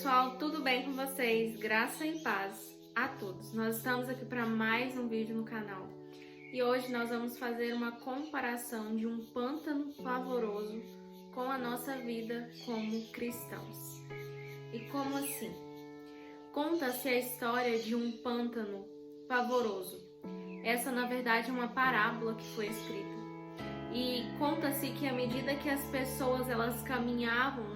pessoal, tudo bem com vocês? Graça e paz a todos. Nós estamos aqui para mais um vídeo no canal e hoje nós vamos fazer uma comparação de um pântano pavoroso com a nossa vida como cristãos. E como assim? Conta-se a história de um pântano pavoroso. Essa, na verdade, é uma parábola que foi escrita. E conta-se que à medida que as pessoas elas caminhavam,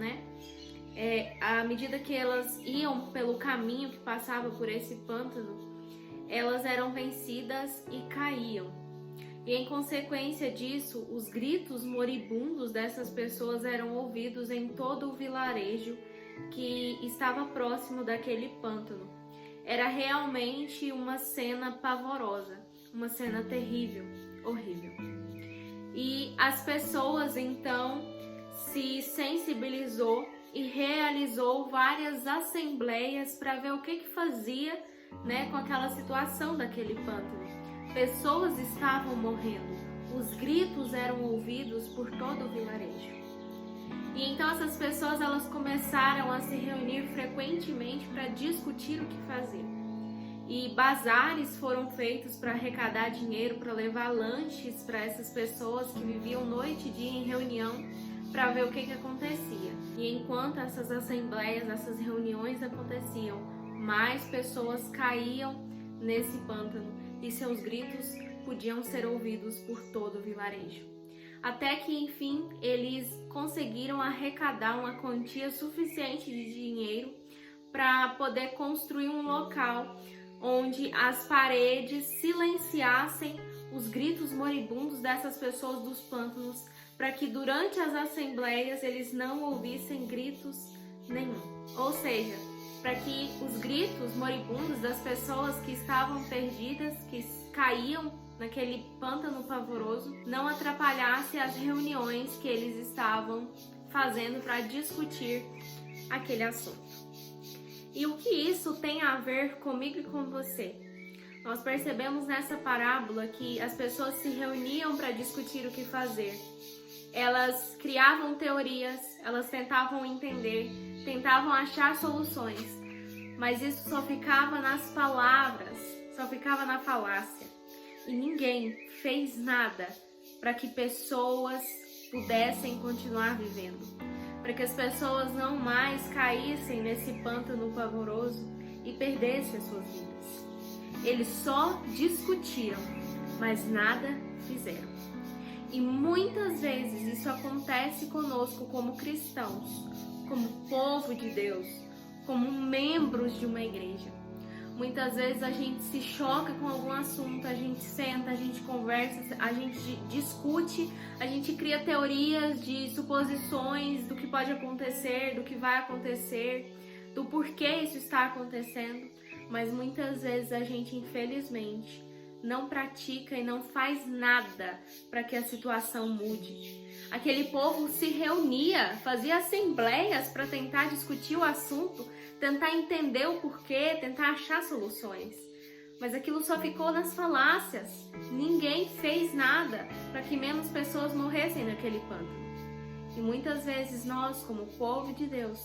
à medida que elas iam pelo caminho que passava por esse pântano, elas eram vencidas e caíam. E em consequência disso, os gritos moribundos dessas pessoas eram ouvidos em todo o vilarejo que estava próximo daquele pântano. Era realmente uma cena pavorosa, uma cena terrível, horrível. E as pessoas então se sensibilizou e realizou várias assembleias para ver o que fazia, com aquela situação daquele pântano. Pessoas estavam morrendo, os gritos eram ouvidos por todo o vilarejo. E então essas pessoas elas começaram a se reunir frequentemente para discutir o que fazer. E bazares foram feitos para arrecadar dinheiro, para levar lanches para essas pessoas que viviam noite e dia em reunião para ver o que acontecia. E enquanto essas assembleias, essas reuniões aconteciam, mais pessoas caíam nesse pântano e seus gritos podiam ser ouvidos por todo o vilarejo. Até que, enfim, eles conseguiram arrecadar uma quantia suficiente de dinheiro para poder construir um local onde as paredes silenciassem os gritos moribundos dessas pessoas dos pântanos, para que durante as assembleias eles não ouvissem gritos nenhum. Ou seja, para que os gritos moribundos das pessoas que estavam perdidas, que caíam naquele pântano pavoroso, não atrapalhasse as reuniões que eles estavam fazendo para discutir aquele assunto. E o que isso tem a ver comigo e com você? Nós percebemos nessa parábola que as pessoas se reuniam para discutir o que fazer. Elas criavam teorias, elas tentavam entender, tentavam achar soluções, mas isso só ficava nas palavras, só ficava na falácia. E ninguém fez nada para que pessoas pudessem continuar vivendo, para que as pessoas não mais caíssem nesse pântano pavoroso e perdessem as suas vidas. Eles só discutiram, mas nada fizeram. E muitas vezes isso acontece conosco como cristãos, como povo de Deus, como membros de uma igreja. Muitas vezes a gente se choca com algum assunto, a gente senta, a gente conversa, a gente discute, a gente cria teorias de suposições do que pode acontecer, do que vai acontecer, do porquê isso está acontecendo, mas muitas vezes a gente, infelizmente, não pratica e não faz nada para que a situação mude. Aquele povo se reunia, fazia assembleias para tentar discutir o assunto, tentar entender o porquê, tentar achar soluções. Mas aquilo só ficou nas falácias. Ninguém fez nada para que menos pessoas morressem naquele pântano. E muitas vezes nós, como povo de Deus,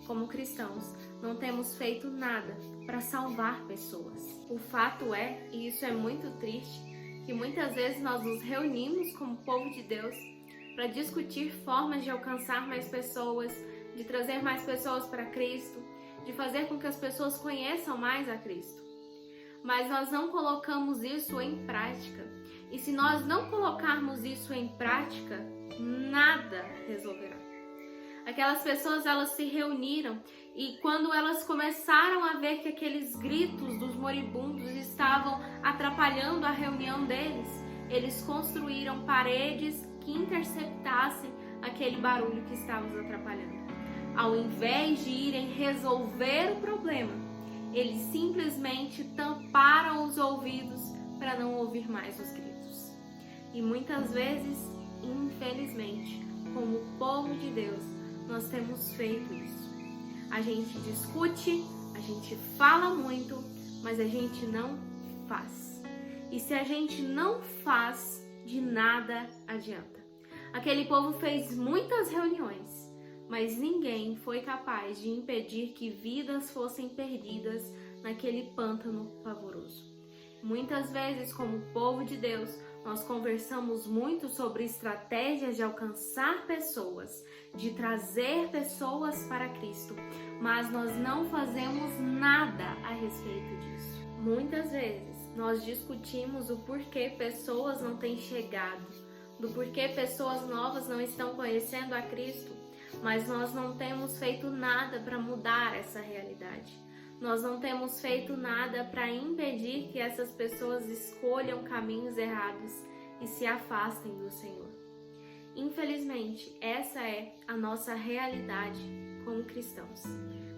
como cristãos, não temos feito nada para salvar pessoas. O fato é, e isso é muito triste, que muitas vezes nós nos reunimos como povo de Deus para discutir formas de alcançar mais pessoas, de trazer mais pessoas para Cristo, de fazer com que as pessoas conheçam mais a Cristo. Mas nós não colocamos isso em prática. E se nós não colocarmos isso em prática, nada resolverá. Aquelas pessoas elas se reuniram e quando elas começaram a ver que aqueles gritos dos moribundos estavam atrapalhando a reunião deles, eles construíram paredes que interceptassem aquele barulho que estava os atrapalhando. Ao invés de irem resolver o problema, eles simplesmente tamparam os ouvidos para não ouvir mais os gritos. E muitas vezes, infelizmente, como povo de Deus, nós temos feito isso. A gente discute, a gente fala muito, mas a gente não faz. E se a gente não faz, de nada adianta. Aquele povo fez muitas reuniões, mas ninguém foi capaz de impedir que vidas fossem perdidas naquele pântano pavoroso. Muitas vezes, como povo de Deus, nós conversamos muito sobre estratégias de alcançar pessoas, de trazer pessoas para Cristo, mas nós não fazemos nada a respeito disso. Muitas vezes nós discutimos o porquê pessoas não têm chegado, do porquê pessoas novas não estão conhecendo a Cristo, mas nós não temos feito nada para mudar essa realidade. Nós não temos feito nada para impedir que essas pessoas escolham caminhos errados e se afastem do Senhor. Infelizmente, essa é a nossa realidade como cristãos.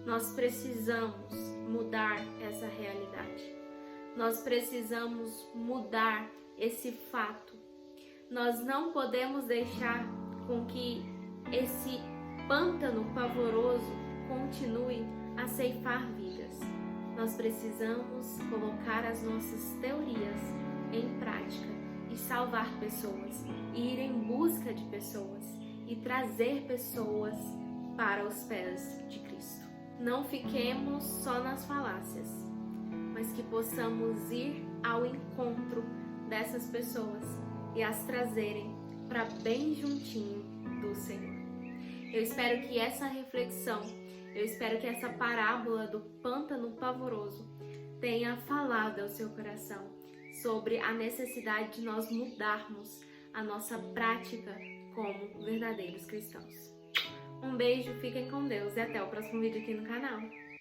Nós precisamos mudar essa realidade. Nós precisamos mudar esse fato. Nós não podemos deixar com que esse pântano pavoroso continue a ceifar vidas. Nós precisamos colocar as nossas teorias em prática e salvar pessoas, e ir em busca de pessoas e trazer pessoas para os pés de Cristo. Não fiquemos só nas falácias, mas que possamos ir ao encontro dessas pessoas e as trazerem para bem juntinho do Senhor. Eu espero que essa reflexão, eu espero que essa parábola do pântano pavoroso tenha falado ao seu coração sobre a necessidade de nós mudarmos a nossa prática como verdadeiros cristãos. Um beijo, fiquem com Deus e até o próximo vídeo aqui no canal.